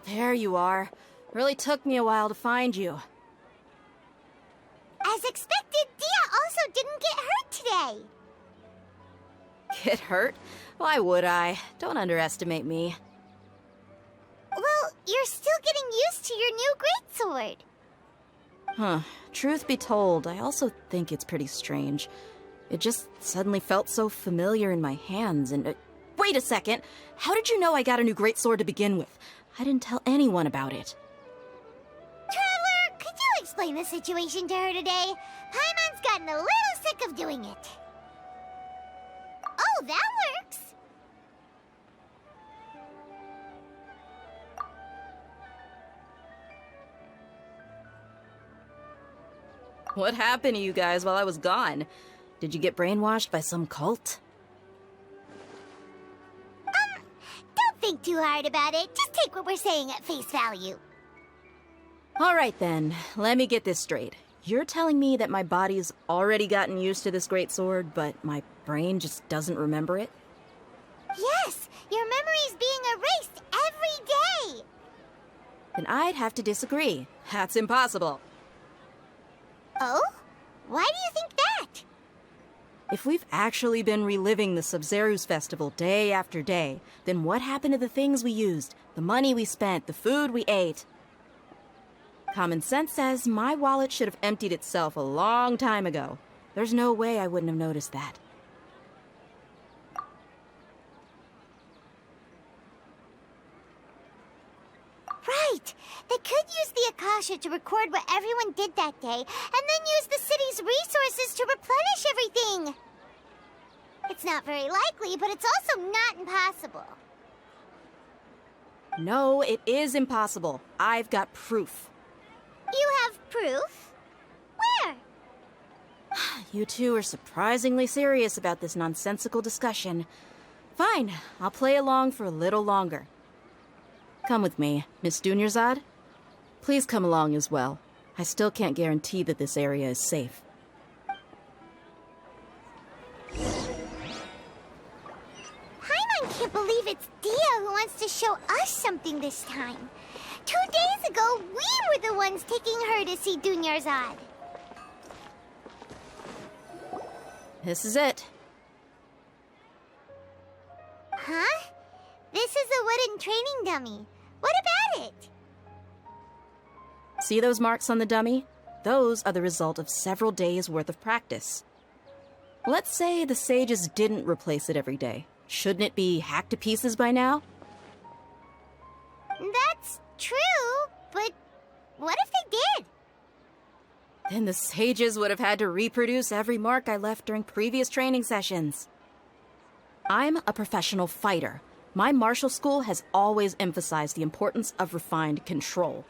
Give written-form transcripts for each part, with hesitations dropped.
There you are. Really took me a while to find you. As expected, Dia also didn't get hurt today. Get hurt? Why would I? Don't underestimate me. Well, you're still getting used to your new greatsword. Huh. Truth be told, I also think it's pretty strange. It just suddenly felt so familiar in my hands and... wait a second! How did you know I got a new greatsword to begin with? I didn't tell anyone about it. Traveler, could you explain the situation to her today? Paimon's gotten a little sick of doing it. Oh, that works! What happened to you guys while I was gone? Did you get brainwashed by some cult? Don't think too hard about it. Just take what we're saying at face value. Alright then, let me get this straight. You're telling me that my body's already gotten used to this greatsword, but my brain just doesn't remember it? Yes, your memory's being erased every day. Then I'd have to disagree. That's impossible. Oh? Why do you think that? If we've actually been reliving the Sub-Zeru's festival day after day, then what happened to the things we used, the money we spent, the food we ate? Common sense says my wallet should have emptied itself a long time ago. There's no way I wouldn't have noticed that. Right! They could use the Akasha to record what everyone did that day, and then use the city's resources to replenish everything! It's not very likely, but it's also not impossible. No, it is impossible. I've got proof. You have proof? Where? You two are surprisingly serious about this nonsensical discussion. Fine, I'll play along for a little longer. Come with me, Miss Dunyarzad. Please come along as well. I still can't guarantee that this area is safe. Paimon can't believe it's Dia who wants to show us something this time. 2 days ago, we were the ones taking her to see Dunyarzad. This is it. Huh? This is a wooden training dummy. What about it? See those marks on the dummy? Those are the result of several days' worth of practice. Let's say the sages didn't replace it every day. Shouldn't it be hacked to pieces by now? That's true, but what if they did? Then the sages would have had to reproduce every mark I left during previous training sessions. I'm a professional fighter. My martial school has always emphasized the importance of refined control.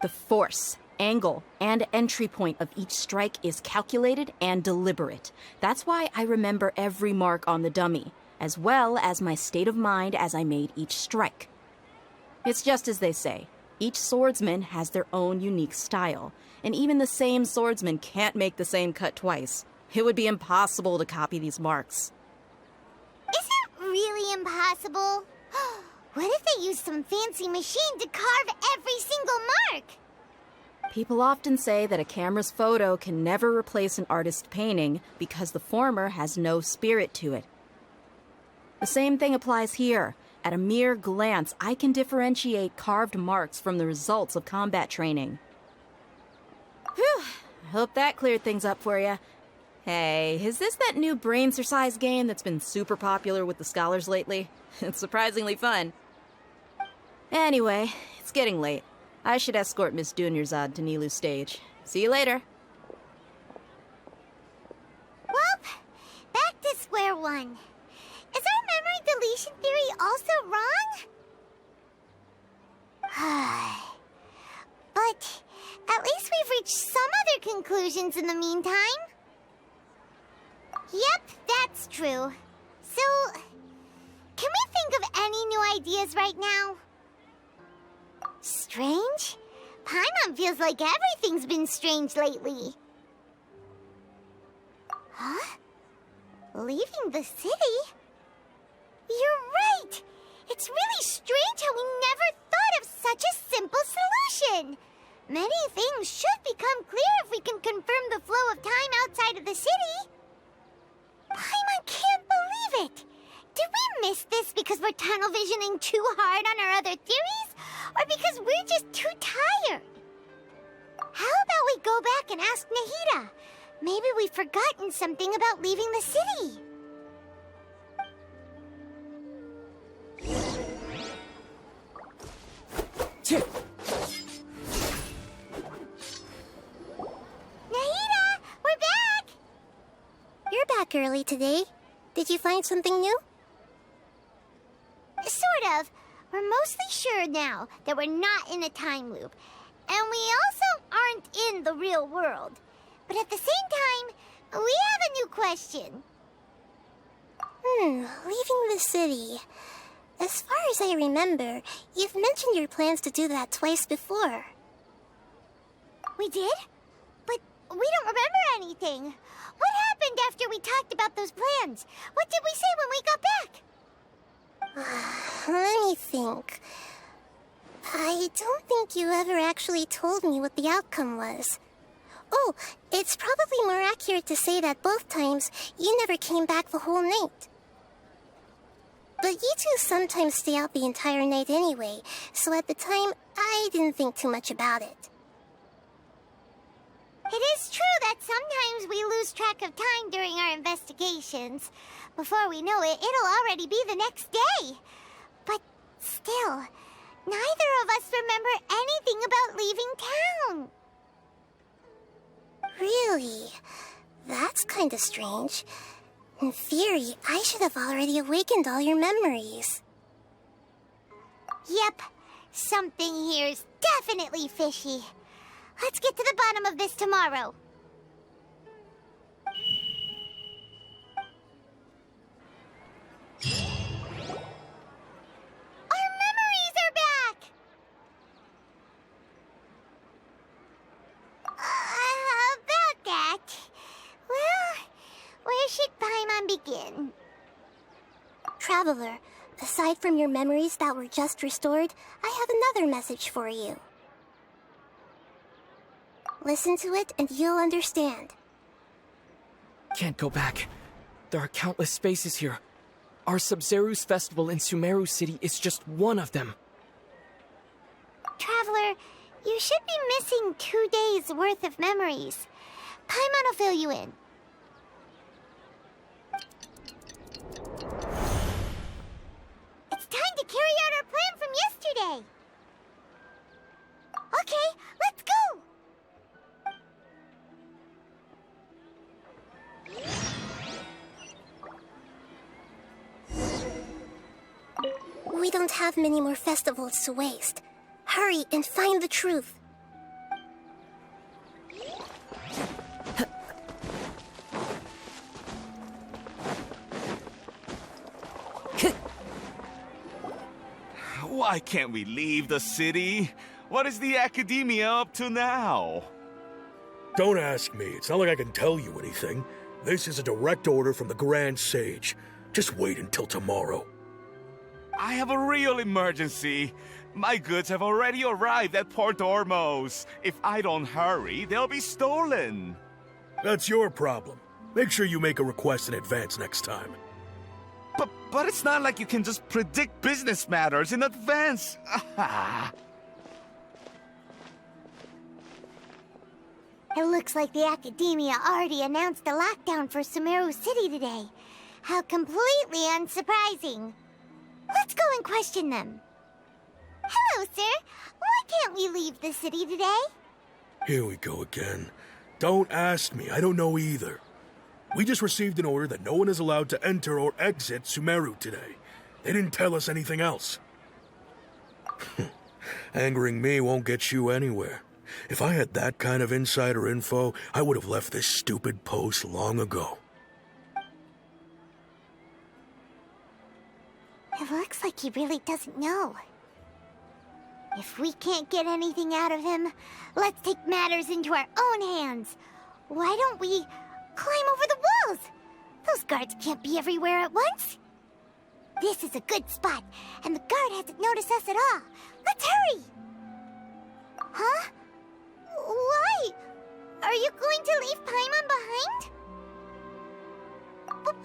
The force, angle, and entry point of each strike is calculated and deliberate. That's why I remember every mark on the dummy, as well as my state of mind as I made each strike. It's just as they say, each swordsman has their own unique style, and even the same swordsman can't make the same cut twice. It would be impossible to copy these marks. Is it really impossible? What if they used some fancy machine to carve every single mark? People often say that a camera's photo can never replace an artist's painting because the former has no spirit to it. The same thing applies here. At a mere glance, I can differentiate carved marks from the results of combat training. Whew, I hope that cleared things up for you. Hey, is this that new brain-exercise game that's been super popular with the scholars lately? It's surprisingly fun. Anyway, it's getting late. I should escort Miss Dunyarzad to Nilu's stage. See you later. Well, back to square one. Is our memory deletion theory also wrong? But at least we've reached some other conclusions in the meantime. Yep, that's true. So, can we think of any new ideas right now? Strange? Paimon feels like everything's been strange lately. Huh? Leaving the city? You're right! It's really strange how we never Many things should become clear if we can confirm the flow of time outside of the city. Paimon can't believe it! Did we miss this because we're tunnel visioning too hard on our other theories? Or because we're just too tired? How about we go back and ask Nahida? Maybe we've forgotten something about leaving the city. Nahida, we're back! You're back early today. Did you find something new? Sort of. We're mostly sure now that we're not in a time loop. And we also aren't in the real world. But at the same time, we have a new question. Leaving the city. As far as I remember, you've mentioned your plans to do that twice before. We did? But we don't remember anything. What happened after we talked about those plans? What did we say when we got back? Let me think. I don't think you ever actually told me what the outcome was. Oh, it's probably more accurate to say that both times you never came back the whole night. But you two sometimes stay out the entire night anyway, so at the time, I didn't think too much about it. It is true that sometimes we lose track of time during our investigations. Before we know it, it'll already be the next day. But still, neither of us remember anything about leaving town. Really? That's kinda strange. In theory, I should have already awakened all your memories. Yep, something here's definitely fishy. Let's get to the bottom of this tomorrow. Our memories are back! About that... Well, where should Paimon begin? Traveler, aside from your memories that were just restored, I have another message for you. Listen to it and you'll understand. Can't go back. There are countless spaces here. Our Sub-Zeru's festival in Sumeru City is just one of them. Traveler, you should be missing 2 days' worth of memories. Paimon will fill you in. It's time to carry out our plan from yesterday. Okay, let's go! We don't have many more festivals to waste. Hurry and find the truth. Why can't we leave the city? What is the academia up to now? Don't ask me. It's not like I can tell you anything. This is a direct order from the Grand Sage. Just wait until tomorrow. I have a real emergency. My goods have already arrived at Port Ormos. If I don't hurry, they'll be stolen. That's your problem. Make sure you make a request in advance next time. But it's not like you can just predict business matters in advance. It looks like the Academia already announced a lockdown for Sumeru City today. How completely unsurprising. Let's go and question them. Hello, sir. Why can't we leave the city today? Here we go again. Don't ask me. I don't know either. We just received an order that no one is allowed to enter or exit Sumeru today. They didn't tell us anything else. Angering me won't get you anywhere. If I had that kind of insider info, I would have left this stupid post long ago. It looks like he really doesn't know. If we can't get anything out of him, let's take matters into our own hands. Why don't we climb over the walls? Those guards can't be everywhere at once. This is a good spot, and the guard hasn't noticed us at all. Let's hurry! Huh? Why? Are you going to leave Paimon behind? But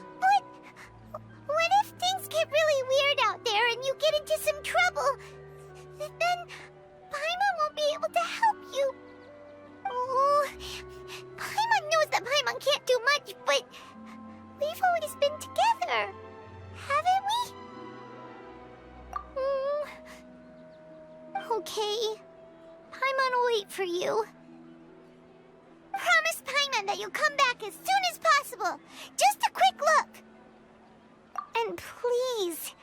what if things get really weird out there and you get into some trouble? Then Paimon won't be able to help you. Oh, Paimon knows that Paimon can't do much, but we've always been together, haven't we? Okay. Paimon will wait for you. Promise Paimon that you'll come back as soon as possible. Just a quick look. And please,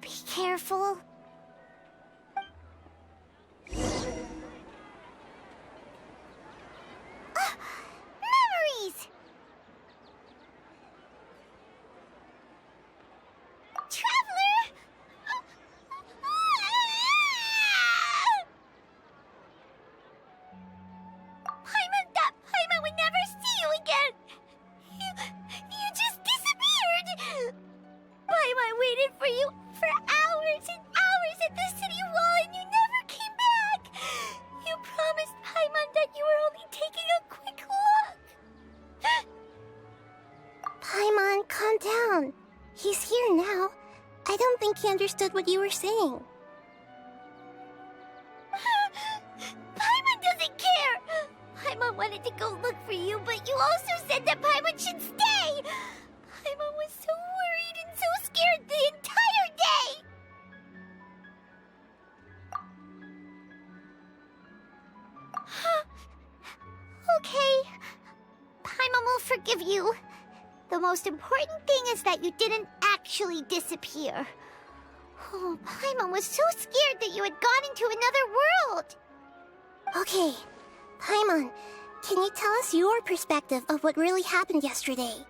be careful. Memories! Traveler! Paimon would never see you again! You just disappeared! Paimon waited for you for hours and hours at the city wall and you never came back! You promised Paimon that you were only taking a quick look! Paimon, calm down. He's here now. I don't think he understood what you were saying. Paimon doesn't care! Paimon wanted to go look for you, but you also said that Paimon should stay! Paimon was so worried and so scared the entire day! Okay. Paimon will forgive you. The most important thing is that you didn't actually disappear. Oh, Paimon was so scared that you had gone into another world! Okay, Paimon, can you tell us your perspective of what really happened yesterday?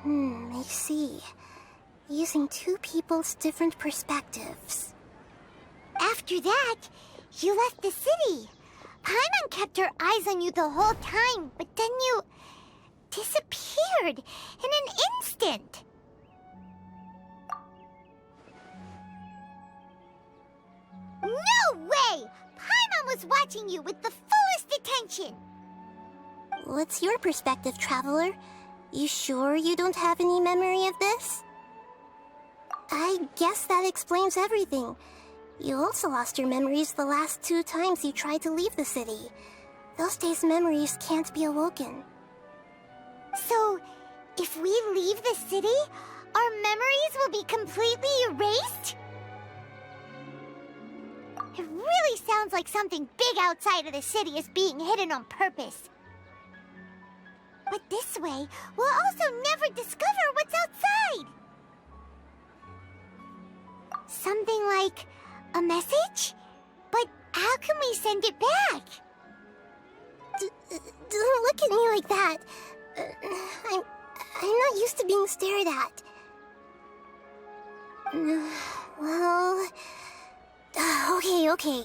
I see. Using two people's different perspectives. After that, you left the city. Paimon kept her eyes on you the whole time, but then you disappeared in an instant. No way! Paimon was watching you with the fullest attention. What's your perspective, Traveler? You sure you don't have any memory of this? I guess that explains everything. You also lost your memories the last 2 times you tried to leave the city. Those days' memories can't be awoken. So, if we leave the city, our memories will be completely erased? It really sounds like something big outside of the city is being hidden on purpose. But this way, we'll also never discover what's outside. Something like a message? But how can we send it back? Don't look at me like that. I'm not used to being stared at. Well... Okay.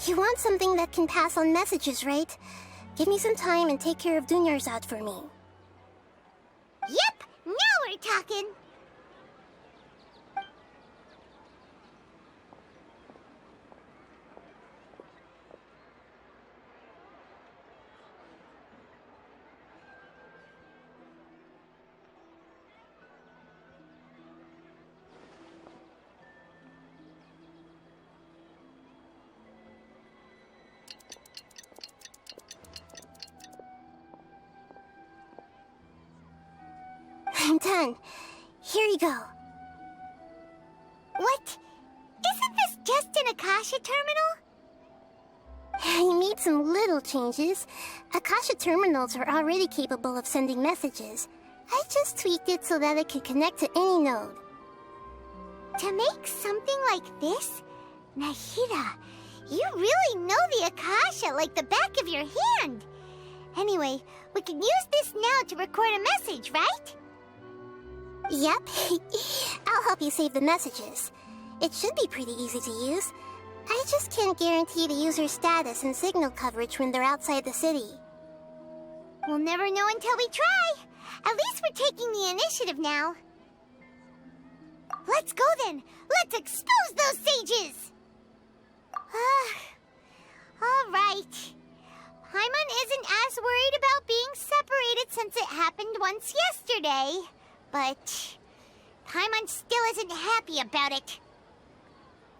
You want something that can pass on messages, right? Give me some time and take care of Dunyar's out for me. Yep, now we're talking. I'm done. Here you go. What? Isn't this just an Akasha terminal? I made some little changes. Akasha terminals are already capable of sending messages. I just tweaked it so that it could connect to any node. To make something like this? Nahida, you really know the Akasha like the back of your hand. Anyway, we can use this now to record a message, right? Yep. I'll help you save the messages. It should be pretty easy to use. I just can't guarantee the user's status and signal coverage when they're outside the city. We'll never know until we try. At least we're taking the initiative now. Let's go then! Let's expose those sages! Alright. Paimon isn't as worried about being separated since it happened once yesterday. But Paimon still isn't happy about it.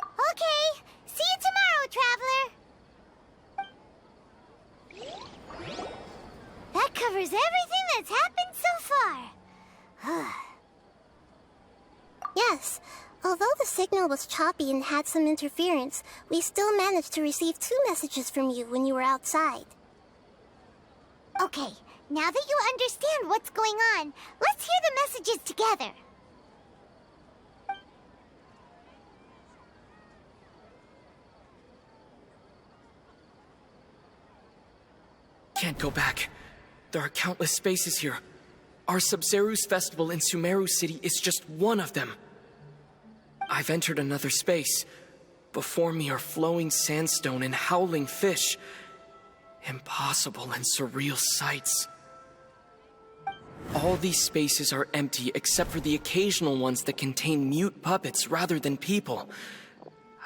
Okay, see you tomorrow, Traveler! That covers everything that's happened so far. Yes, although the signal was choppy and had some interference, we still managed to receive 2 messages from you when you were outside. Okay, now that you understand what's going on, let's hear the messages together. Can't go back. There are countless spaces here. Our Sub-Zeru's festival in Sumeru City is just one of them. I've entered another space. Before me are flowing sandstone and howling fish. Impossible and surreal sights. All these spaces are empty except for the occasional ones that contain mute puppets rather than people.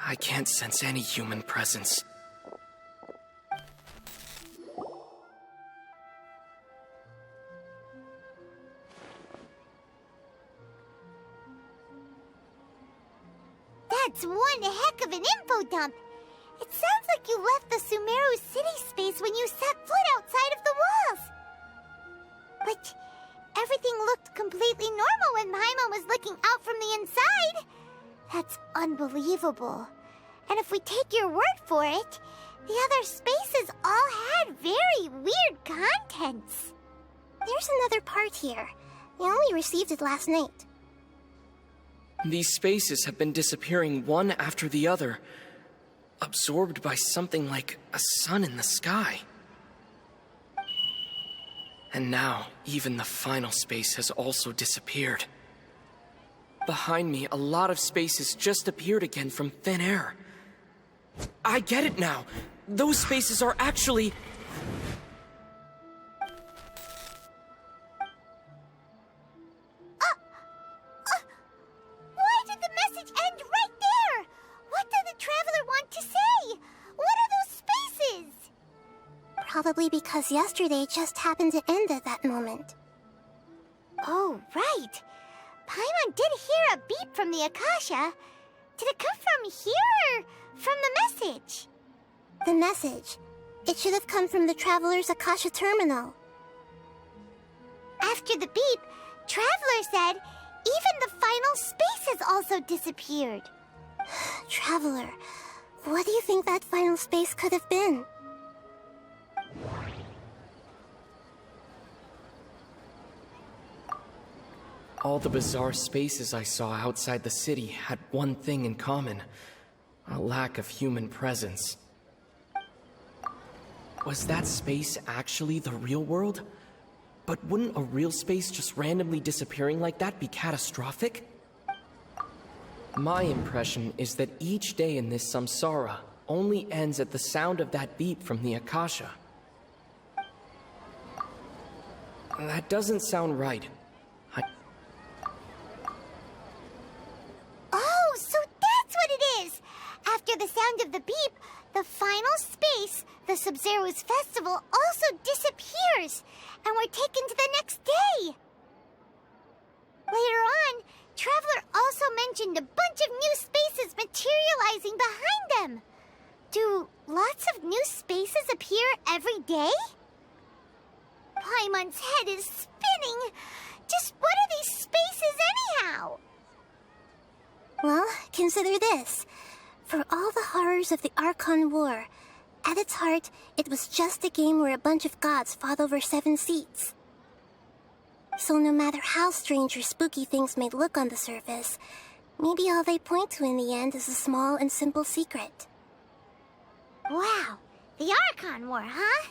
I can't sense any human presence. That's one heck of an info dump. It sounds like you left the Sumeru city space when you set foot outside of the walls. But everything looked completely normal when Paimon was looking out from the inside. That's unbelievable. And if we take your word for it, the other spaces all had very weird contents. There's another part here. We only received it last night. These spaces have been disappearing one after the other, absorbed by something like a sun in the sky. And now, even the final space has also disappeared. Behind me, a lot of spaces just appeared again from thin air. I get it now! Those spaces are actually... Why did the message end right there? What did the Traveler want to say? What are those spaces? Probably because yesterday just happened to end at that moment. Oh, right. Paimon did hear a beep from the Akasha. Did it come from here or from the message? The message. It should have come from the Traveler's Akasha terminal. After the beep, Traveler said even the final spaces also disappeared. Traveler, what do you think that final space could have been? All the bizarre spaces I saw outside the city had one thing in common: a lack of human presence. Was that space actually the real world? But wouldn't a real space just randomly disappearing like that be catastrophic? My impression is that each day in this samsara only ends at the sound of that beep from the Akasha. That doesn't sound right. Oh, so that's what it is! After the sound of the beep, the final space, the Sub-Zeru's festival, also disappears, and we're taken to the next day! Later on, Traveler also mentioned a bunch of new spaces materializing behind them. Do lots of new spaces appear every day? Paimon's head is spinning. Just what are these spaces anyhow? Well, consider this. For all the horrors of the Archon War, at its heart, it was just a game where a bunch of gods fought over 7 seats. So no matter how strange or spooky things may look on the surface, maybe all they point to in the end is a small and simple secret. Wow, the Archon War, huh?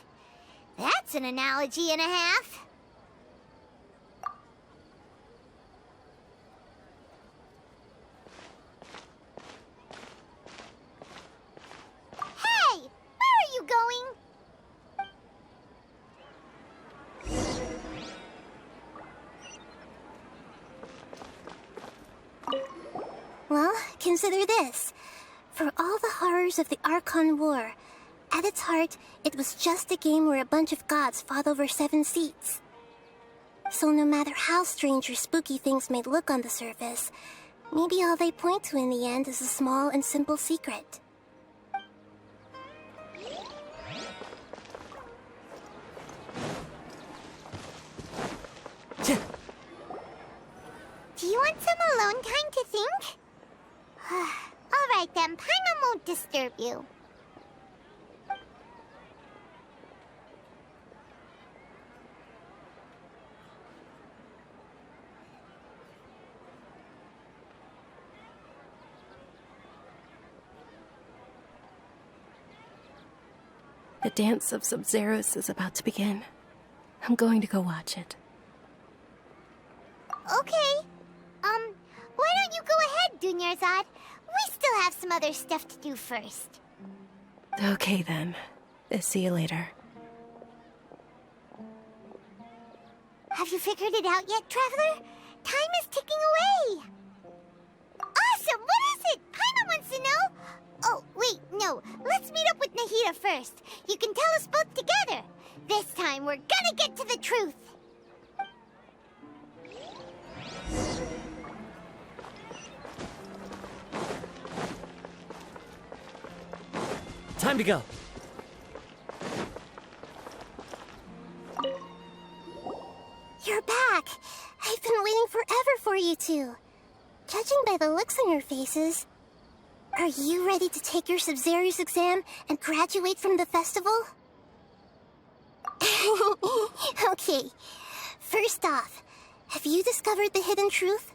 That's an analogy and a half. Hey, where are you going? Well, consider this. For all the horrors of the Archon War, at its heart, it was just a game where a bunch of gods fought over 7 seats. So no matter how strange or spooky things may look on the surface, maybe all they point to in the end is a small and simple secret. Do you want some alone time to think? All right then, Paimon won't disturb you. The dance of Sub-Zeros is about to begin. I'm going to go watch it. Okay. Why don't you go ahead, Dunyarzad? We still have some other stuff to do first. Okay then. See you later. Have you figured it out yet, Traveler? Time is ticking away. Awesome! What is it? Paimon wants to know. Oh, wait, no. Let's meet up with Nahida first. You can tell us both together. This time, we're gonna get to the truth. Time to go. You're back! I've been waiting forever for you two. Judging by the looks on your faces, are you ready to take your Sub-Zero's exam and graduate from the festival? Okay, first off, have you discovered the hidden truth?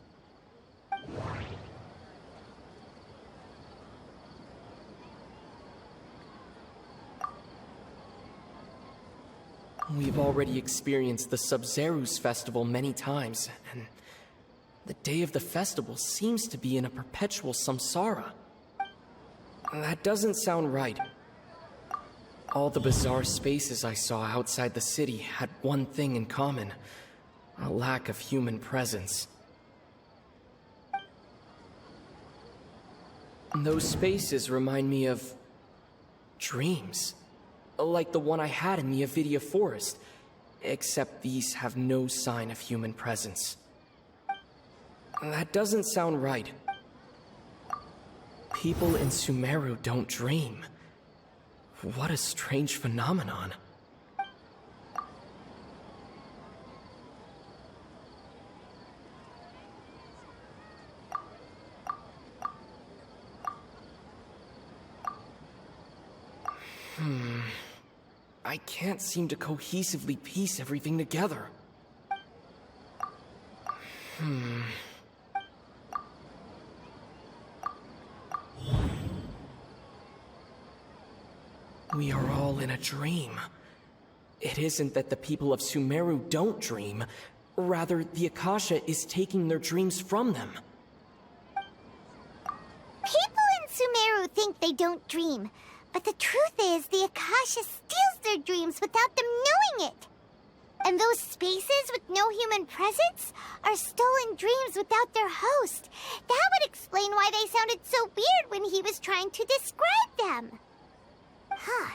We've already experienced the Sub-Zero's festival many times, and the day of the festival seems to be in a perpetual samsara. That doesn't sound right. All the bizarre spaces I saw outside the city had one thing in common: a lack of human presence. Those spaces remind me of dreams. Like the one I had in the Avidia Forest, except these have no sign of human presence. That doesn't sound right. People in Sumeru don't dream. What a strange phenomenon. I can't seem to cohesively piece everything together. We are all in a dream. It isn't that the people of Sumeru don't dream. Rather, the Akasha is taking their dreams from them. People in Sumeru think they don't dream. But the truth is, the Akasha steals their dreams without them knowing it. And those spaces with no human presence are stolen dreams without their host. That would explain why they sounded so weird when he was trying to describe them. Huh.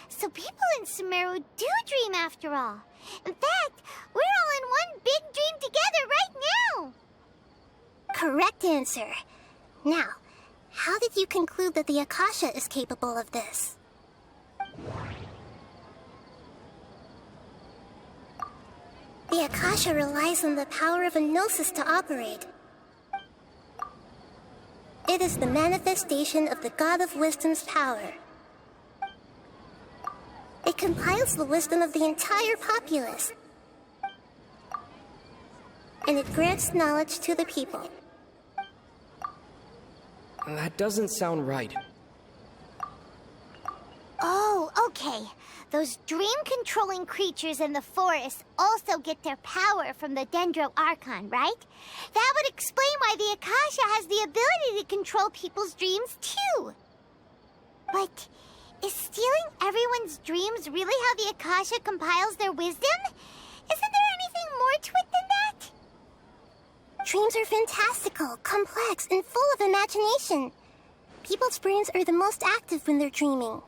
So people in Sumeru do dream after all. In fact, we're all in one big dream together right now. Correct answer. Now, how did you conclude that the Akasha is capable of this? The Akasha relies on the power of a gnosis to operate. It is the manifestation of the God of Wisdom's power. It compiles the wisdom of the entire populace. And it grants knowledge to the people. That doesn't sound right. Oh, okay. Those dream-controlling creatures in the forest also get their power from the Dendro Archon, right? That would explain why the Akasha has the ability to control people's dreams, too. But is stealing everyone's dreams really how the Akasha compiles their wisdom? Isn't there anything more to it than that? Dreams are fantastical, complex, and full of imagination. People's brains are the most active when they're dreaming.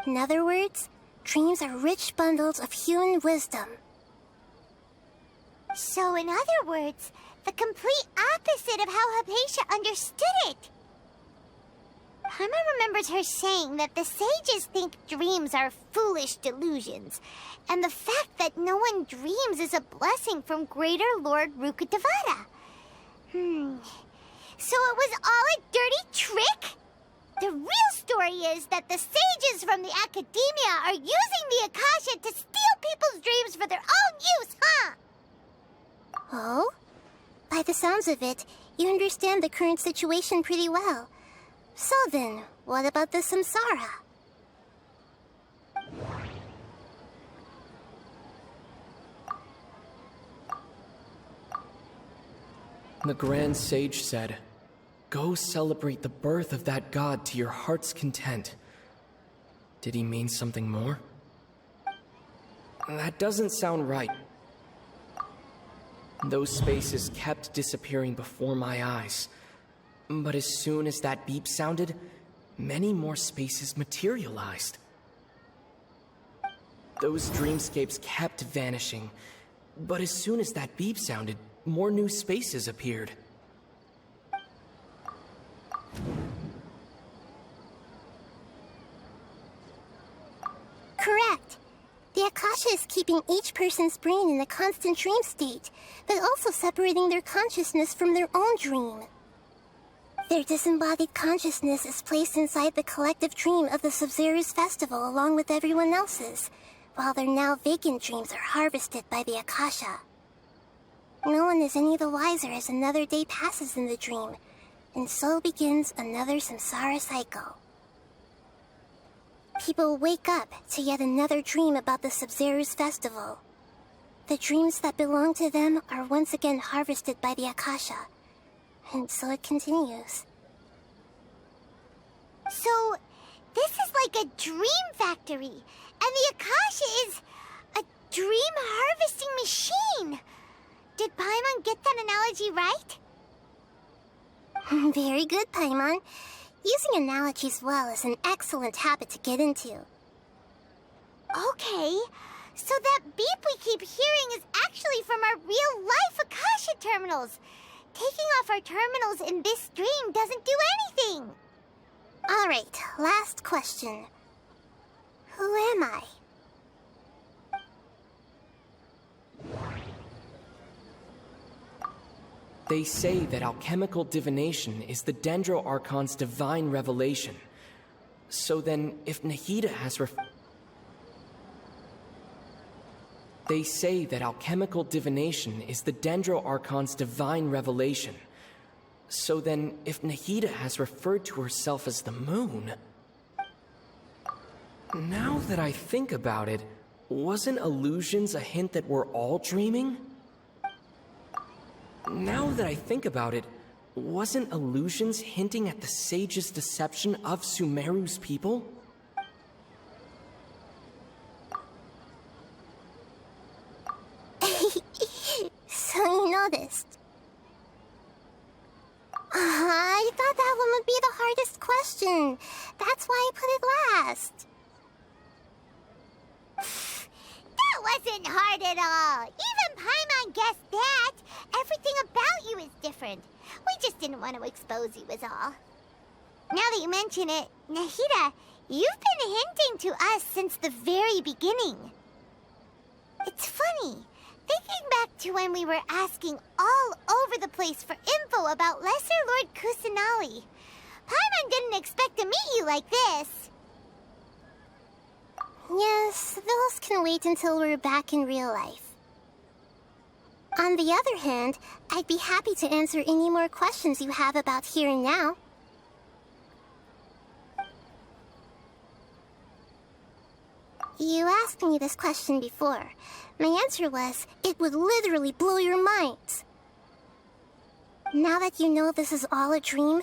In other words, dreams are rich bundles of human wisdom. So, in other words, the complete opposite of how Hypatia understood it. Paimon remembers her saying that the sages think dreams are foolish delusions, and the fact that no one dreams is a blessing from Greater Lord Rukkhadevata. So it was all a dirty trick? The real story is that the sages from the academia are using the Akasha to steal people's dreams for their own use, huh? Oh? By the sounds of it, you understand the current situation pretty well. So then, what about the samsara? The Grand Sage said, "Go celebrate the birth of that god to your heart's content." Did he mean something more? That doesn't sound right. Those spaces kept disappearing before my eyes. But as soon as that beep sounded, many more spaces materialized. Those dreamscapes kept vanishing. But as soon as that beep sounded, more new spaces appeared. Correct. The Akasha is keeping each person's brain in a constant dream state, but also separating their consciousness from their own dream. Their disembodied consciousness is placed inside the collective dream of the Sub-Zero's festival along with everyone else's, while their now vacant dreams are harvested by the Akasha. No one is any the wiser as another day passes in the dream, and so begins another samsara cycle. People wake up to yet another dream about the Sub-Zero's festival. The dreams that belong to them are once again harvested by the Akasha, and so it continues. So, this is like a dream factory, and the Akasha is a dream harvesting machine. Did Paimon get that analogy right? Very good, Paimon. Using analogies well is an excellent habit to get into. Okay, so that beep we keep hearing is actually from our real-life Akasha terminals. Taking off our terminals in this dream doesn't do anything. All right, last question. Who am I? They say that alchemical divination is the Dendro Archon's divine revelation. So then, if Nahida has They say that alchemical divination is the Dendro Archon's divine revelation. So then, if Nahida has referred to herself as the moon... Now that I think about it, wasn't illusions a hint that we're all dreaming? Now that I think about it, wasn't illusions hinting at the sage's deception of Sumeru's people? So you noticed. I thought that one would be the hardest question. That's why I put it last. That wasn't hard at all. Even Paimon guessed that. Everything about you is different. We just didn't want to expose you is all. Now that you mention it, Nahida, you've been hinting to us since the very beginning. It's funny. Thinking back to when we were asking all over the place for info about Lesser Lord Kusanali, Paimon didn't expect to meet you like this. Yes, those can wait until we're back in real life. On the other hand, I'd be happy to answer any more questions you have about here and now. You asked me this question before. My answer was, it would literally blow your minds. Now that you know this is all a dream,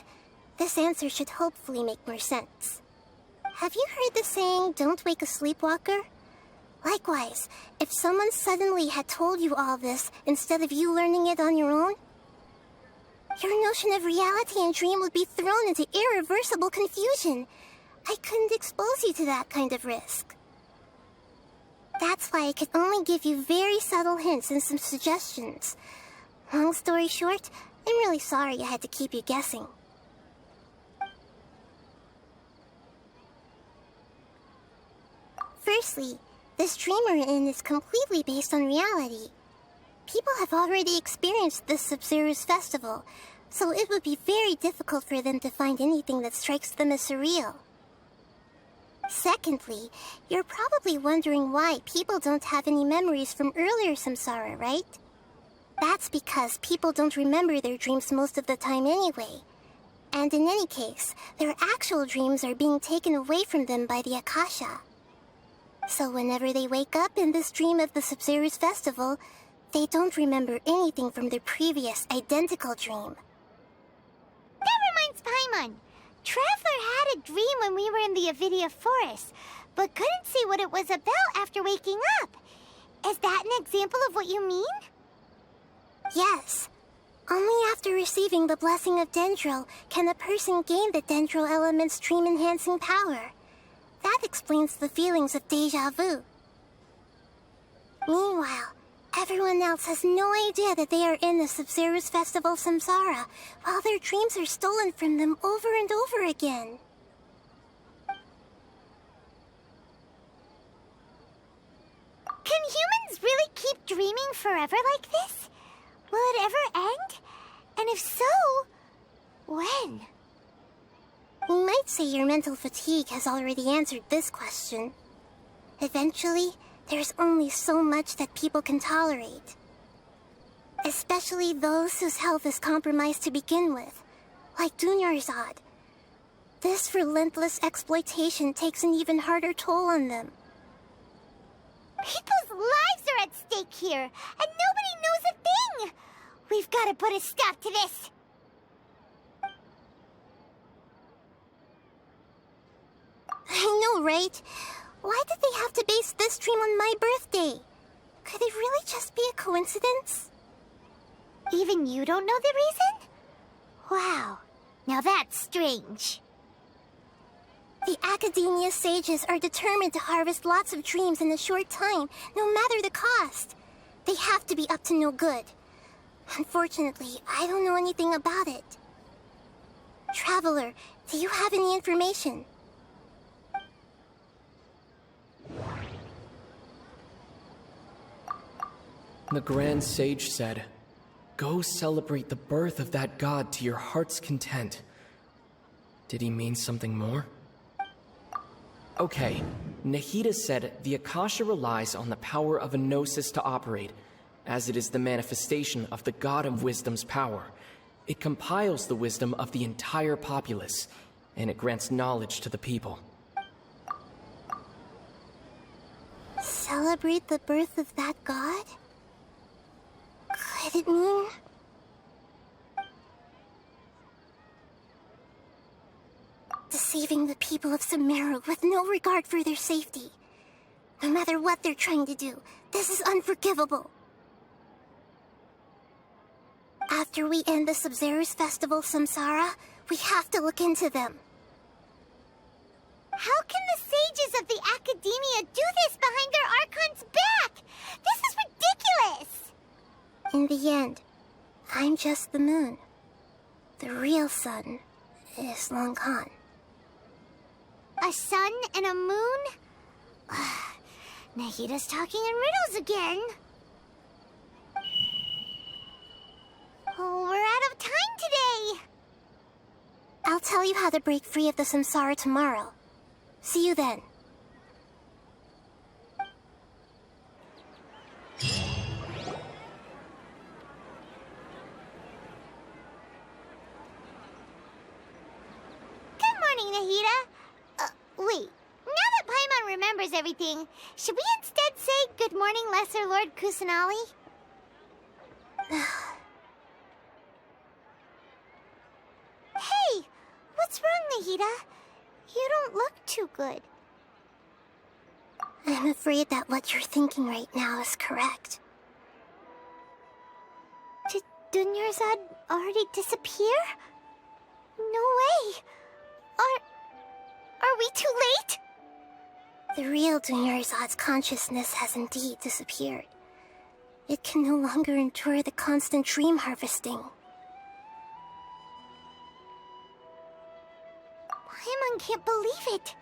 this answer should hopefully make more sense. Have you heard the saying, don't wake a sleepwalker? Likewise, if someone suddenly had told you all this instead of you learning it on your own, your notion of reality and dream would be thrown into irreversible confusion. I couldn't expose you to that kind of risk. That's why I could only give you very subtle hints and some suggestions. Long story short, I'm really sorry I had to keep you guessing. Firstly, this dream we're in is completely based on reality. People have already experienced this Sub-Zero's festival, so it would be very difficult for them to find anything that strikes them as surreal. Secondly, you're probably wondering why people don't have any memories from earlier samsara, right? That's because people don't remember their dreams most of the time anyway. And in any case, their actual dreams are being taken away from them by the Akasha. So whenever they wake up in this dream of the Sub-Zero's festival, they don't remember anything from their previous identical dream. That reminds Paimon. Traveler had a dream when we were in the Avidia forest, but couldn't see what it was about after waking up. Is that an example of what you mean? Yes. Only after receiving the blessing of Dendro can a person gain the Dendro element's dream-enhancing power. That explains the feelings of deja vu. Meanwhile, everyone else has no idea that they are in the Sub-Zero's festival samsara, while their dreams are stolen from them over and over again. Can humans really keep dreaming forever like this? Will it ever end? And if so, when? We might say your mental fatigue has already answered this question. Eventually, there's only so much that people can tolerate. Especially those whose health is compromised to begin with, like Dunyarzad. This relentless exploitation takes an even harder toll on them. People's lives are at stake here, and nobody knows a thing! We've got to put a stop to this! I know, right? Why did they have to base this dream on my birthday? Could it really just be a coincidence? Even you don't know the reason? Wow, now that's strange. The Academia sages are determined to harvest lots of dreams in a short time, no matter the cost. They have to be up to no good. Unfortunately, I don't know anything about it. Traveler, do you have any information? The Grand Sage said, "Go celebrate the birth of that god to your heart's content." Did he mean something more? Okay, Nahida said the Akasha relies on the power of a gnosis to operate, as it is the manifestation of the God of Wisdom's power. It compiles the wisdom of the entire populace, and it grants knowledge to the people. Celebrate the birth of that god? Could it mean... deceiving the people of Sumeru with no regard for their safety? No matter what they're trying to do, this is unforgivable. After we end the Sub-Zero's festival samsara, we have to look into them. How can the sages of the Academia do this behind their Archon's back? This is ridiculous! In the end, I'm just the moon. The real sun is long gone. A sun and a moon? Nahida's talking in riddles again. Oh, we're out of time today! I'll tell you how to break free of the samsara tomorrow. See you then. Good morning, Nahida. Wait. Now that Paimon remembers everything, should we instead say good morning, Lesser Lord Kusanali? Hey! What's wrong, Nahida? You don't look too good. I'm afraid that what you're thinking right now is correct. Did Dunyarzad already disappear? No way! Are we too late? The real Dunyarzad's consciousness has indeed disappeared. It can no longer endure the constant dream harvesting. Paimon can't believe it.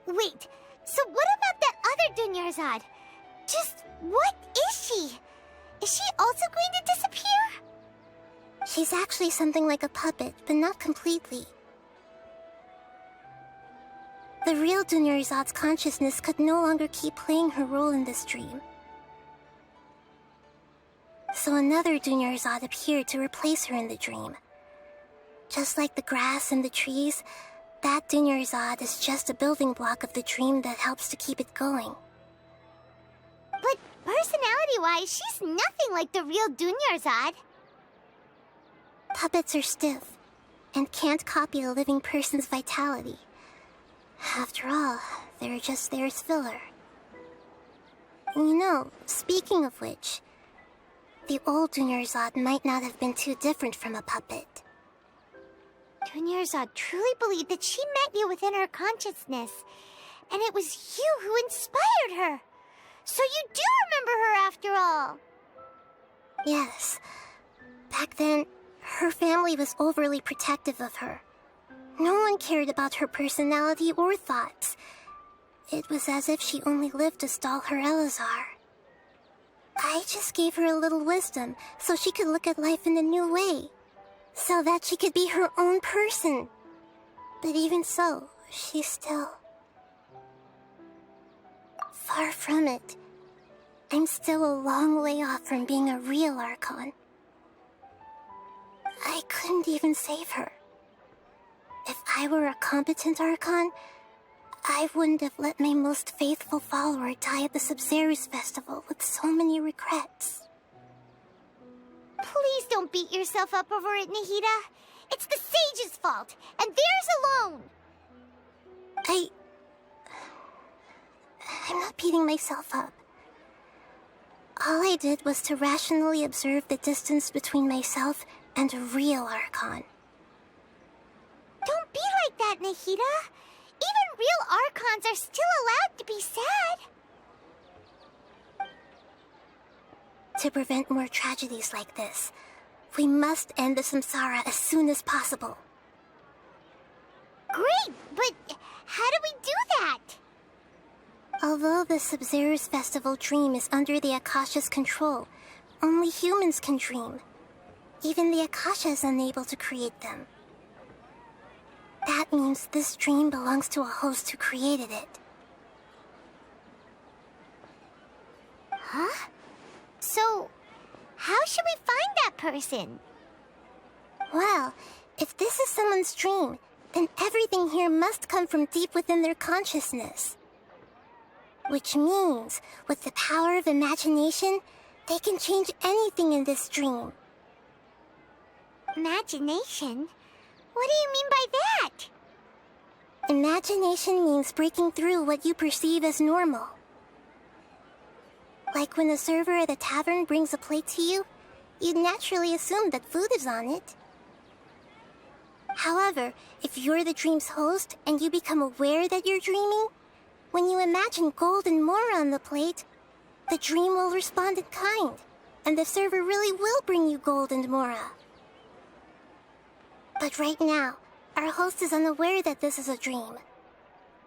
Wait, so what about that other Dunyarzad? Just what is she? Is she also going to disappear? She's actually something like a puppet, but not completely. The real Dunyarzad's consciousness could no longer keep playing her role in this dream. So another Dunyarzad appeared to replace her in the dream. Just like the grass and the trees, that Dunyarzad is just a building block of the dream that helps to keep it going. But personality-wise, she's nothing like the real Dunyarzad. Puppets are stiff, and can't copy a living person's vitality. After all, they're just there as filler. You know, speaking of which, the old Dunyarzad might not have been too different from a puppet. Dunyarzad truly believed that she met you within her consciousness, and it was you who inspired her. So you do remember her after all. Yes. Back then, her family was overly protective of her. No one cared about her personality or thoughts. It was as if she only lived to stall her Elazar. I just gave her a little wisdom so she could look at life in a new way. So that she could be her own person. But even so, she's still... far from it. I'm still a long way off from being a real Archon. I couldn't even save her. If I were a competent Archon, I wouldn't have let my most faithful follower die at the Sabzeruz festival with so many regrets. Please don't beat yourself up over it, Nahida. It's the Sage's fault, and theirs alone. I'm not beating myself up. All I did was to rationally observe the distance between myself and a real Archon. Don't be like that, Nahida. Even real Archons are still allowed to be sad. To prevent more tragedies like this, we must end the samsara as soon as possible. Great, but how do we do that? Although the Sabzeruz festival dream is under the Akasha's control, only humans can dream. Even the Akasha is unable to create them. That means this dream belongs to a host who created it. Huh? So, how should we find that person? Well, if this is someone's dream, then everything here must come from deep within their consciousness. Which means, with the power of imagination, they can change anything in this dream. Imagination? What do you mean by that? Imagination means breaking through what you perceive as normal. Like when the server at a tavern brings a plate to you, you'd naturally assume that food is on it. However, if you're the dream's host and you become aware that you're dreaming, when you imagine gold and more on the plate, the dream will respond in kind, and the server really will bring you gold and mora. But right now, our host is unaware that this is a dream.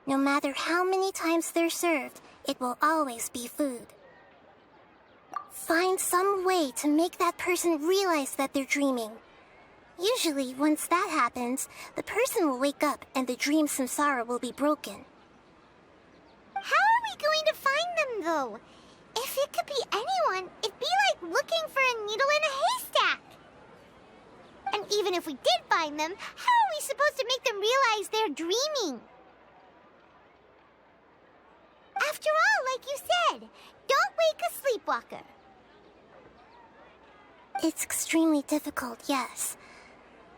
No matter how many times they're served, it will always be food. Find some way to make that person realize that they're dreaming. Usually, once that happens, the person will wake up and the dream samsara will be broken. How are we going to find them, though? If it could be anyone, it'd be like looking for a needle in a haystack. And even if we did find them, how are we supposed to make them realize they're dreaming? After all, like you said, don't wake a sleepwalker. It's extremely difficult, yes.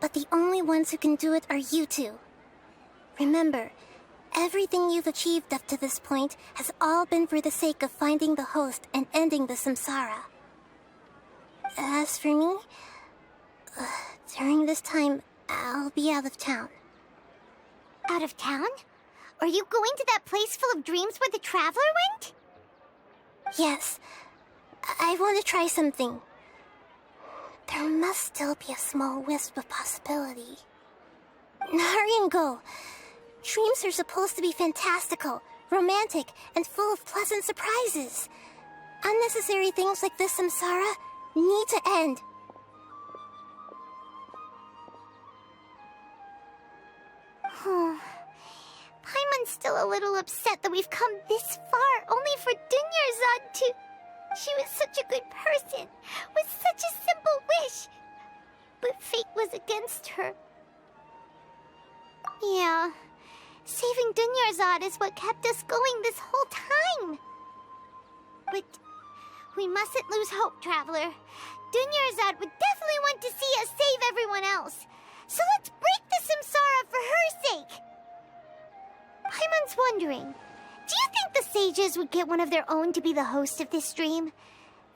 But the only ones who can do it are you two. Remember, Everything you've achieved up to this point has all been for the sake of finding the host and ending the samsara. As for me, during this time, I'll be out of town. Out of town? Are you going to that place full of dreams where the Traveler went? Yes, I want to try something. There must still be a small wisp of possibility. Hurry and go. Dreams are supposed to be fantastical, romantic, and full of pleasant surprises. Unnecessary things like this samsara need to end. Paimon's still a little upset that we've come this far only for Dunyarzad to... She was such a good person, with such a simple wish. But fate was against her. Yeah, saving Dunyarzad is what kept us going this whole time. But we mustn't lose hope, Traveler. Dunyarzad would definitely want to see us save everyone else. So let's break the samsara for her sake. Paimon's wondering, do you think the sages would get one of their own to be the host of this stream?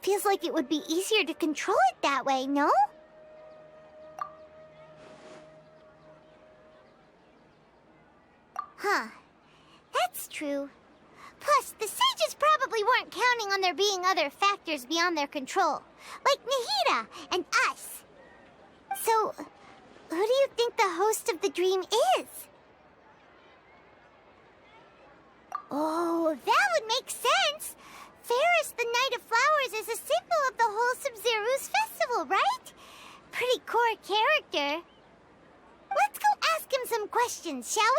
Feels like it would be easier to control it that way, no? Huh. That's true. Plus, the sages probably weren't counting on there being other factors beyond their control, like Nahida and us. So, who do you think the host of the dream is? Oh, that would make sense. Ferris, the Knight of Flowers, is a symbol of the whole Sub-Zero's festival, right? Pretty core character. Let's go ask him some questions, shall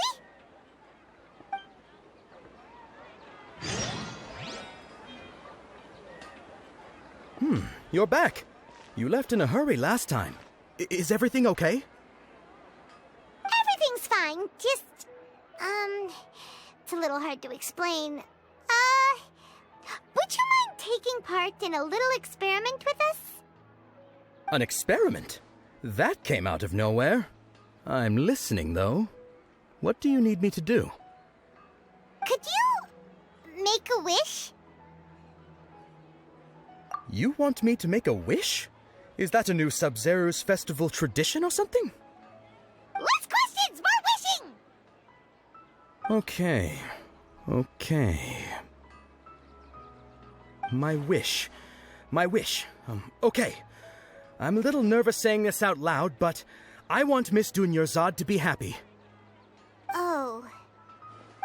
we? You're back. You left in a hurry last time. Is everything okay? Everything's fine, just... It's a little hard to explain. Would you mind taking part in a little experiment with us? An experiment? That came out of nowhere. I'm listening, though. What do you need me to do? Could you... make a wish? You want me to make a wish? Is that a new Sub-Zero's festival tradition or something? Less questions, more wishing! Okay. My wish. Okay. I'm a little nervous saying this out loud, but I want Miss Dunyarzad to be happy. Oh.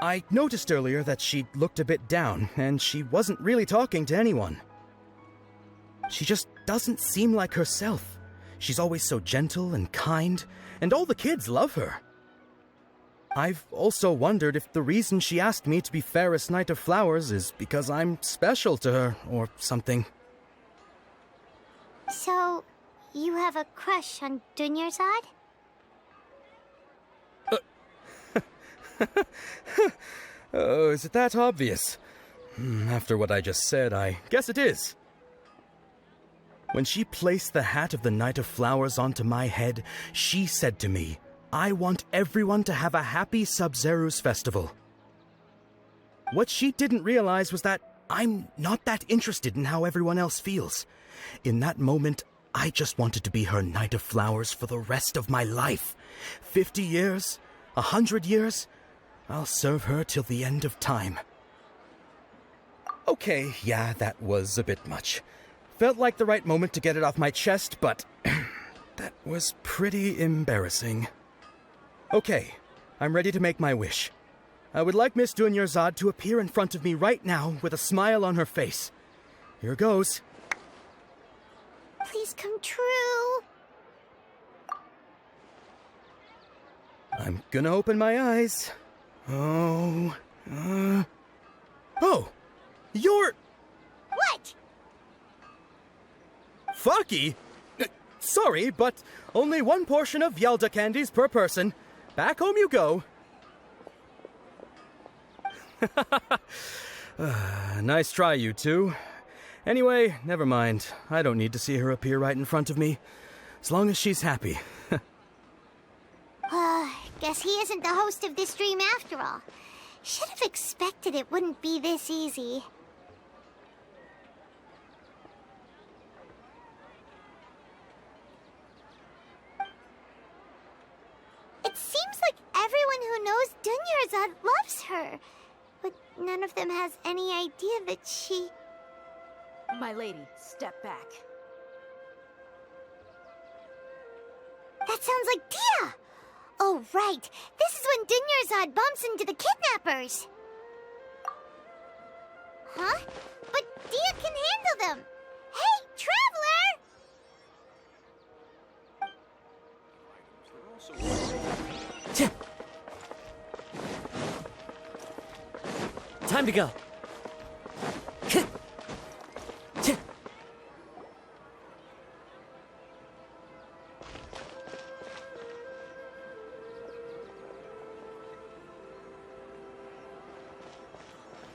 I noticed earlier that she looked a bit down, and she wasn't really talking to anyone. She just doesn't seem like herself. She's always so gentle and kind, and all the kids love her. I've also wondered if the reason she asked me to be Ferris Knight of Flowers is because I'm special to her, or something. So, you have a crush on Dunyarzad? Oh, is it that obvious? After what I just said, I guess it is. When she placed the hat of the Knight of Flowers onto my head, she said to me, I want everyone to have a happy Sub-Zero's festival. What she didn't realize was that I'm not that interested in how everyone else feels. In that moment, I just wanted to be her Knight of Flowers for the rest of my life. 50 years, 100 years, I'll serve her till the end of time. Okay, yeah, that was a bit much. Felt like the right moment to get it off my chest, but that was pretty embarrassing. Okay, I'm ready to make my wish. I would like Miss Dunyarzad to appear in front of me right now with a smile on her face. Here goes. Please come true. I'm gonna open my eyes. Oh, you're... What? Fucky? Sorry, but only one portion of Yalda candies per person. Back home you go. Nice try, you two. Anyway, never mind. I don't need to see her appear right in front of me. As long as she's happy. Guess he isn't the host of this dream after all. Should have expected it wouldn't be this easy. It seems like everyone who knows Dunyarzad loves her, but none of them has any idea that she... My lady, step back. That sounds like Dia! Oh, right. This is when Dunyarzad bumps into the kidnappers. Huh? But Dia can handle them. Hey, Traveler! Time to go.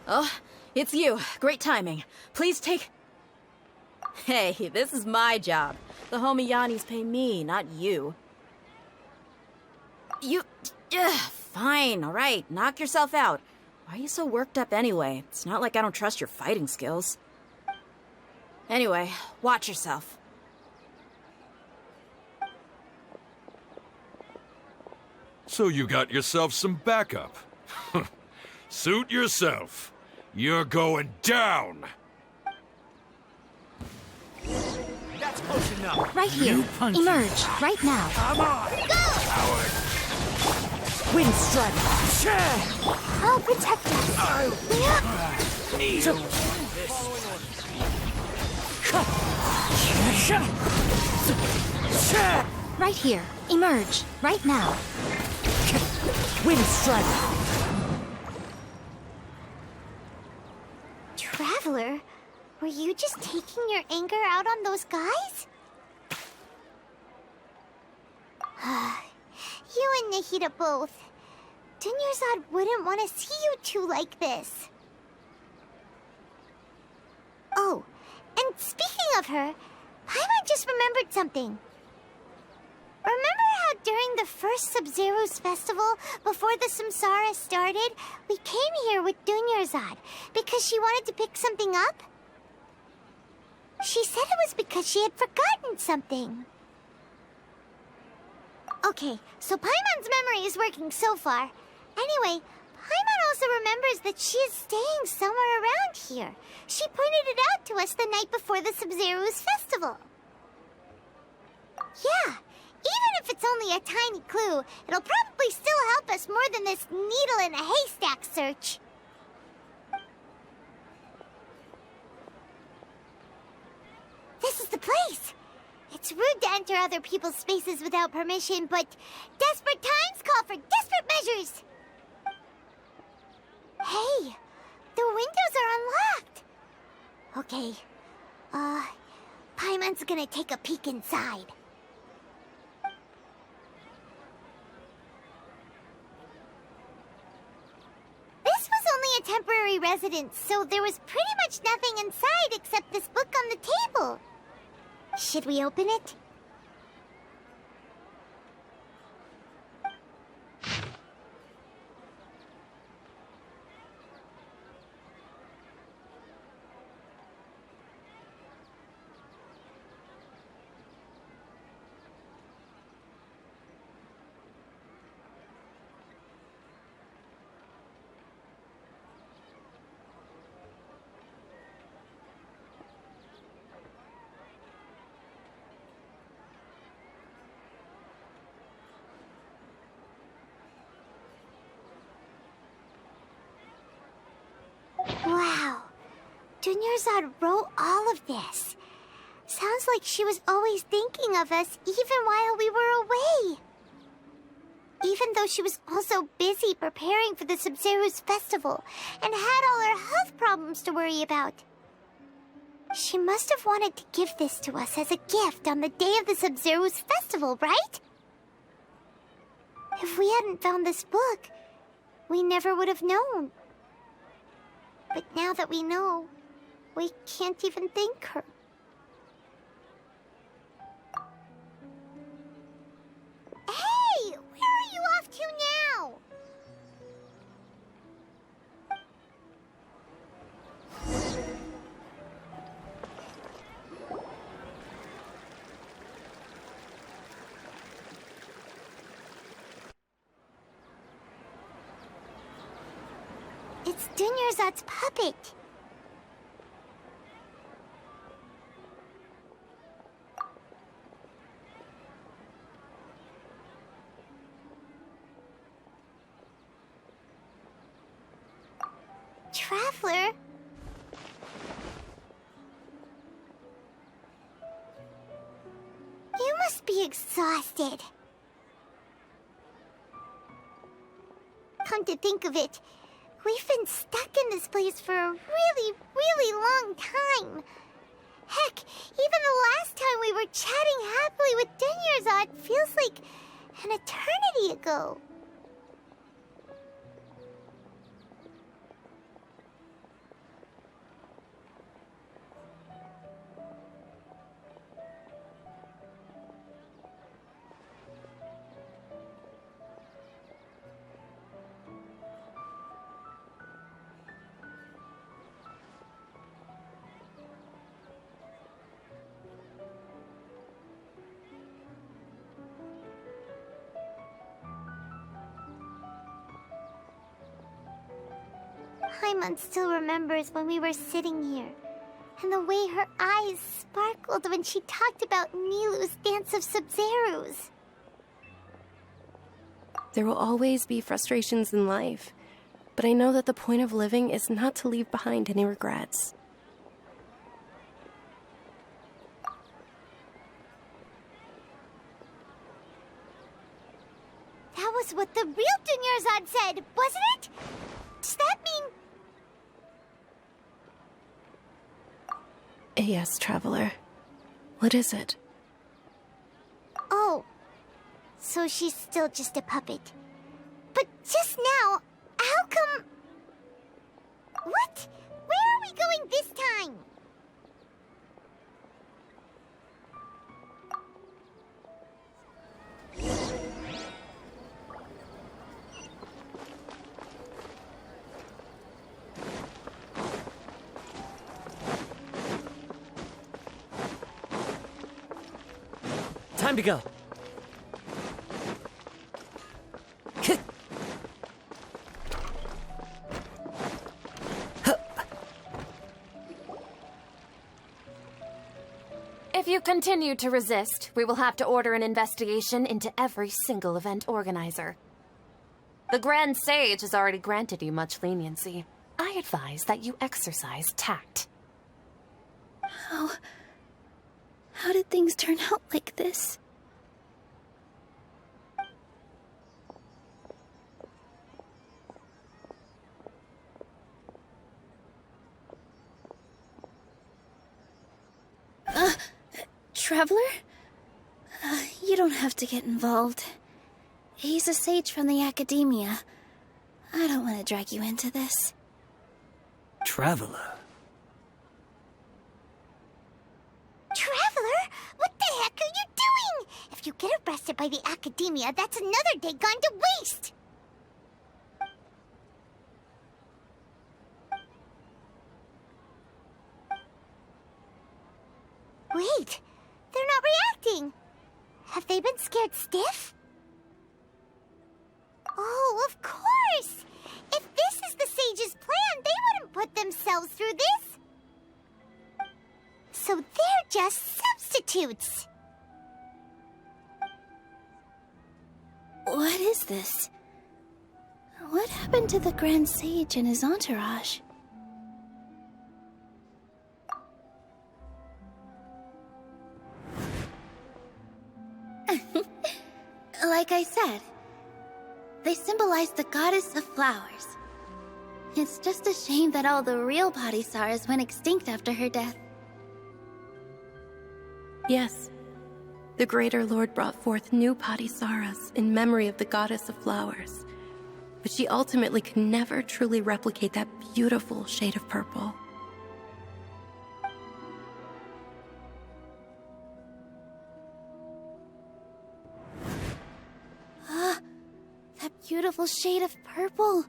Oh, it's you. Great timing. Please take... Hey, this is my job. The homie Yannis pay me, not you. You... fine, all right. Knock yourself out. Why are you so worked up anyway? It's not like I don't trust your fighting skills. Anyway, watch yourself. So you got yourself some backup. Suit yourself. You're going down. That's close enough. Right here. Emerge. Right now. Come on! Go! Wind strike. I'll protect us. Need Right here. Emerge. Right now. Wind strike. Traveler, were you just taking your anger out on those guys? You and Nahida both. Dunyarzad wouldn't want to see you two like this. Oh, and speaking of her, Paimon just remembered something. Remember how during the first Sub-Zero's festival, before the Samsara started, we came here with Dunyarzad because she wanted to pick something up? She said it was because she had forgotten something. Okay, so Paimon's memory is working so far. Anyway, Paimon also remembers that she is staying somewhere around here. She pointed it out to us the night before the Sub-Zero's festival. Yeah. Even if it's only a tiny clue, it'll probably still help us more than this needle in a haystack search. This is the place. It's rude to enter other people's spaces without permission, but desperate times call for desperate measures. Hey, the windows are unlocked. Okay, Paimon's gonna take a peek inside. This was only a temporary residence, so there was pretty much nothing inside except this book on the table. Should we open it? Wow. Dunyarzad wrote all of this. Sounds like she was always thinking of us even while we were away. Even though she was also busy preparing for the Sub-Zero's festival and had all her health problems to worry about. She must have wanted to give this to us as a gift on the day of the Sub-Zero's festival, right? If we hadn't found this book, we never would have known. But now that we know, we can't even thank her. Hey! Where are you off to now? It's Dunyarzad's puppet. Traveler? You must be exhausted. Come to think of it, we've been stuck in this place for a really long time. Heck, even the last time we were chatting happily with Dunyarzad feels like an eternity ago. Paimon still remembers when we were sitting here, and the way her eyes sparkled when she talked about Nilu's Dance of Sub-Zerus. There will always be frustrations in life, but I know that the point of living is not to leave behind any regrets. That was what the real Dunyarzad said, wasn't it? Does that mean... Yes, Traveler. What is it? Oh, so she's still just a puppet. But just now, how come... What? Where are we going this time? Time to go. If you continue to resist, we will have to order an investigation into every single event organizer. The Grand Sage has already granted you much leniency. I advise that you exercise tact. How did things turn out like this? Traveler? You don't have to get involved. He's a sage from the academia. I don't want to drag you into this. Traveler. Traveler? What the heck are you doing? If you get arrested by the academia, that's another day gone to waste! Wait, they're not reacting. Have they been scared stiff? Oh, of course! If this is the sage's plan, they wouldn't put themselves through this. So they're just substitutes. What is this? What happened to the Grand Sage and his entourage? Like I said, they symbolize the goddess of flowers. It's just a shame that all the real Padisarahs went extinct after her death. Yes. The Greater Lord brought forth new Padisarahs in memory of the goddess of flowers, but she ultimately could never truly replicate that beautiful shade of purple. That beautiful shade of purple.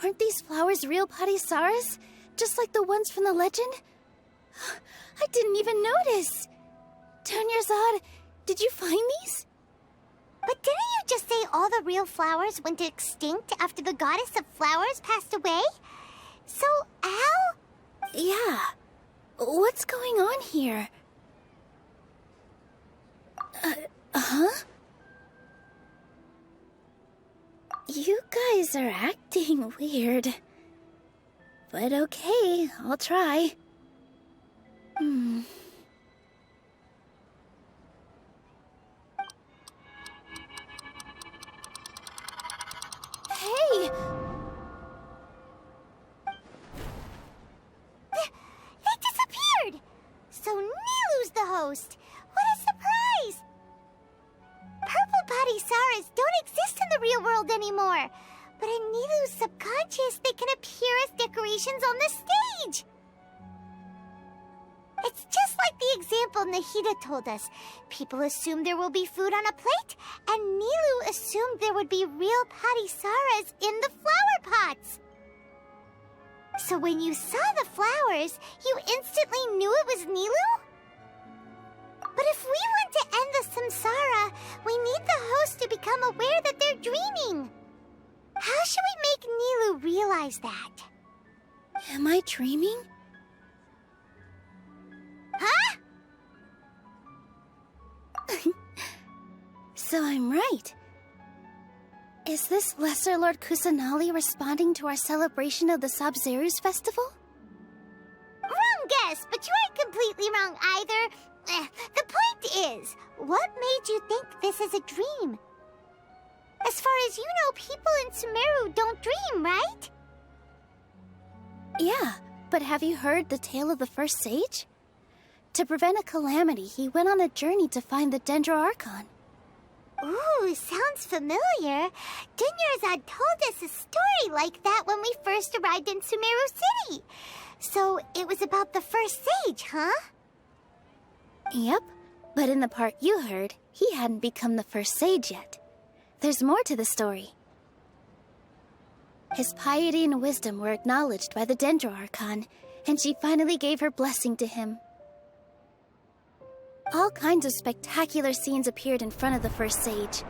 Aren't these flowers real Padisarahs? Just like the ones from the legend? I didn't even notice. Dunyarzad, did you find these? But didn't you just say all the real flowers went extinct after the goddess of flowers passed away? So, how? Yeah. What's going on here? Huh? You guys are acting weird. But okay, I'll try. Hey! They disappeared! So Nilu's the host! What a surprise! Purple body Saras don't exist in the real world anymore. But in Nilu's subconscious, they can appear as decorations on the stage. It's just like the example Nahida told us. People assume there will be food on a plate, and Nilu assumed there would be real Patisaras in the flower pots. So when you saw the flowers, you instantly knew it was Nilu? But if we want to end the samsara, we need the host to become aware that they're dreaming. How should we make Nilu realize that? Am I dreaming? Huh? So I'm right. Is this Lesser Lord Kusanali responding to our celebration of the Sabzeruz festival? Wrong guess, but you aren't completely wrong either. The point is, what made you think this is a dream? As far as you know, people in Sumeru don't dream, right? Yeah, but have you heard the tale of the first sage? To prevent a calamity, he went on a journey to find the Dendro Archon. Ooh, sounds familiar. Dunyarzad told us a story like that when we first arrived in Sumeru City. So it was about the first sage, huh? Yep, but in the part you heard, he hadn't become the first sage yet. There's more to the story. His piety and wisdom were acknowledged by the Dendro Archon, and she finally gave her blessing to him. All kinds of spectacular scenes appeared in front of the first sage,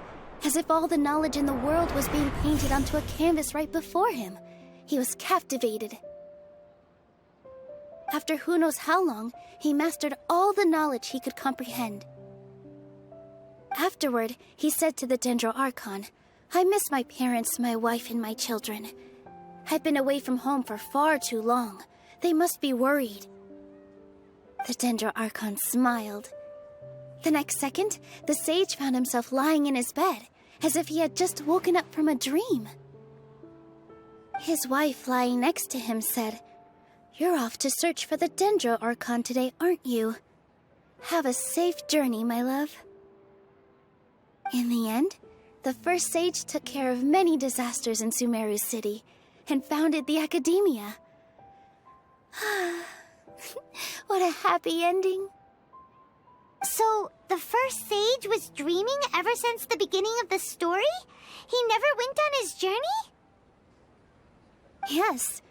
as if all the knowledge in the world was being painted onto a canvas right before him. He was captivated. After who knows how long, he mastered all the knowledge he could comprehend. Afterward, he said to the Dendro Archon, "I miss my parents, my wife, and my children. I've been away from home for far too long. They must be worried." The Dendro Archon smiled. The next second, the sage found himself lying in his bed, as if he had just woken up from a dream. His wife, lying next to him, said, "You're off to search for the Dendro Archon today, aren't you? Have a safe journey, my love." In the end, the first sage took care of many disasters in Sumeru City, and founded the Academia. What a happy ending. So, the first sage was dreaming ever since the beginning of the story? He never went on his journey? Yes,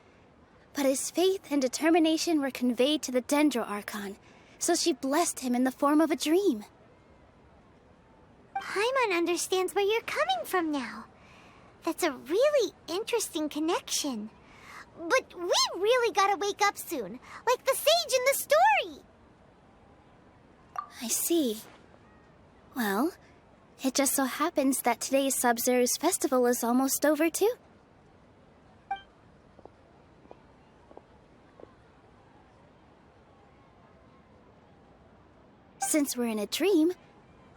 but his faith and determination were conveyed to the Dendro Archon, so she blessed him in the form of a dream. Paimon understands where you're coming from now. That's a really interesting connection. But we really gotta wake up soon, like the sage in the story. I see. Well, it just so happens that today's Sabzeruz festival is almost over too. Since we're in a dream,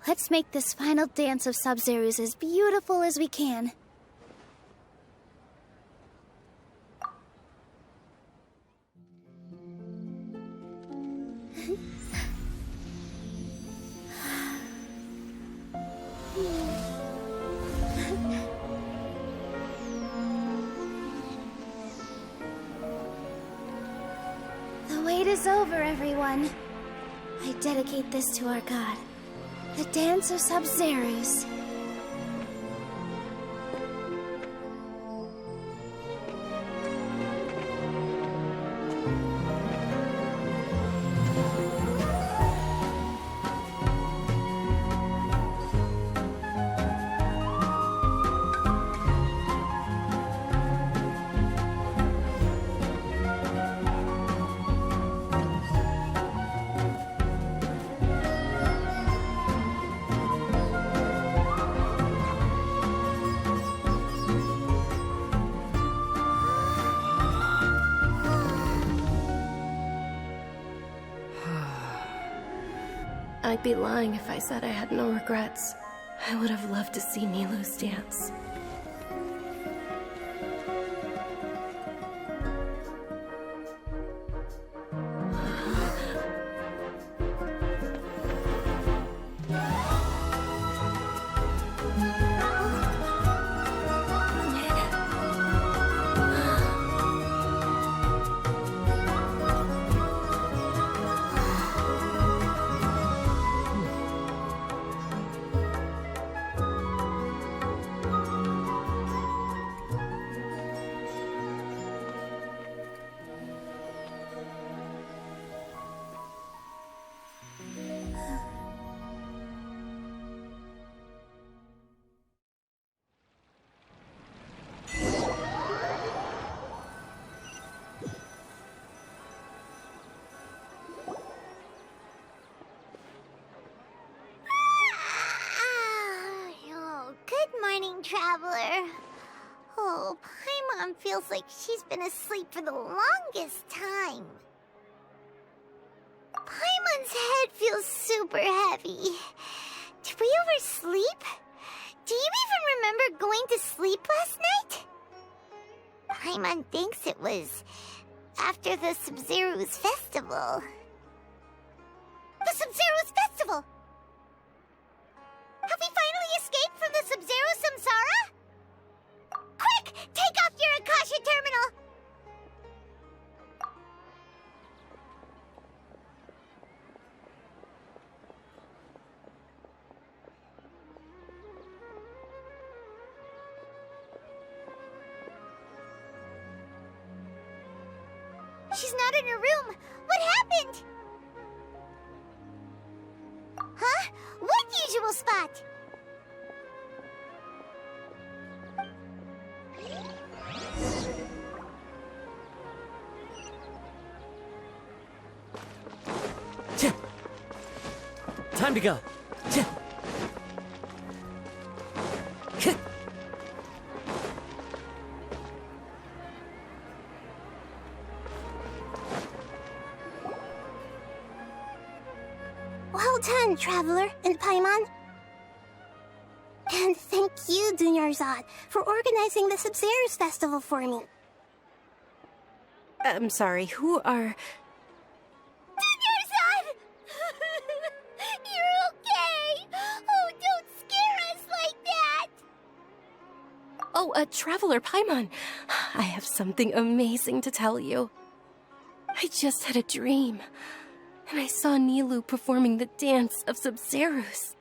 let's make this final dance of Sabzeruz as beautiful as we can. The wait is over, everyone. I dedicate this to our god, the dance of Sabzeruz. I'd be lying if I said I had no regrets. I would have loved to see Nilou's dance. Traveler. Oh, Paimon feels like she's been asleep for the longest time. Paimon's head feels super heavy. Did we oversleep? Do you even remember going to sleep last night? Paimon thinks it was after the Sub-Zero's festival. The Sub-Zero's festival! Have we finally escaped from the Sub-Zero Samsara? Quick! Take off your Akasha terminal! She's not in her room. What happened? Huh? What usual spot? Time to go. Well done, Traveler and Paimon. And thank you, Dunyarzad, for organizing the Sub-Zero's festival for me. I'm sorry, who are... Dunyarzad! You're okay! Oh, don't scare us like that! Oh, Traveler Paimon. I have something amazing to tell you. I just had a dream, and I saw Nilou performing the dance of Sub-Zero's.